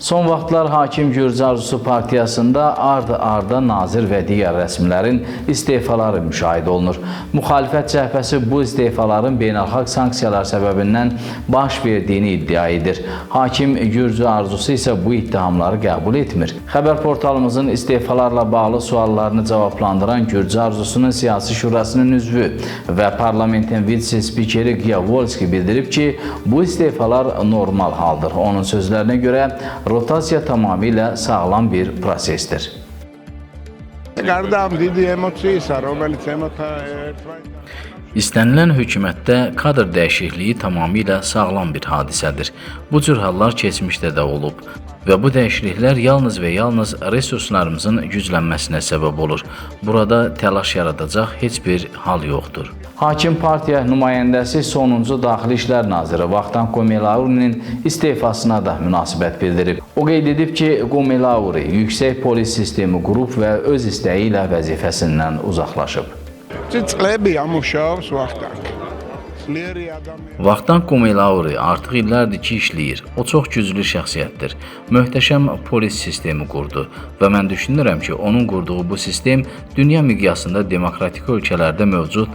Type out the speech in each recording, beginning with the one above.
Son vaxtlar Hakim Gürcü Arzusu partiyasında ardı-arda nazir və digər rəsmilərin istefaları müşahidə olunur. Müxalifət cəhbəsi bu istefaların beynəlxalq sanksiyalar səbəbindən baş verdiyini iddia edir. Hakim Gürcü Arzusu isə bu ittihamları qəbul etmir. Xəbər portalımızın istefalarla bağlı suallarını cavablandıran Gürcü Arzusunun siyasi şurasının üzvü və parlamentin vitse-spikeri Qiya Volski bildirib ki, bu istefalar normal haldır. Onun sözlərinə görə rotasiya tamamilə sağlam bir prosesdir. İstənilən hökumətdə kadr dəyişikliyi tamamilə sağlam bir hadisədir. Bu cür hallar keçmişdə də olub və bu dəyişikliklər yalnız və yalnız resurslarımızın güclənməsinə səbəb olur. Burada təlaş yaradacaq heç bir hal yoxdur. Hakim partiya nümayəndəsi sonuncu Daxili İşlər Naziri Vaxtan Komelauri'nin istefasına da münasibət bildirib. O qeyd edib ki, Komelauri yüksək polis sistemi qurub və öz istəyi ilə vəzifəsindən uzaqlaşıb. Vaxtan Komelauri artıq illərdir ki işləyir. O çox güclü şəxsiyyətdir. Möhtəşəm polis sistemi qurdu və mən düşünürəm ki, onun qurduğu bu sistem dünya miqyasında demokratik ölkələrdə mövcud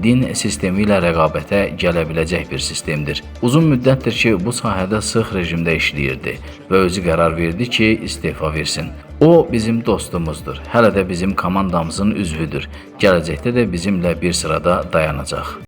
din sistemi ilə rəqabətə gələ biləcək bir sistemdir. Uzun müddətdir ki, bu sahədə sıx rejimdə işləyirdi və özü qərar verdi ki, istefa versin. O bizim dostumuzdur. Hələ də bizim komandamızın üzvüdür. Gələcəkdə də bizimlə bir sırada dayanacaq.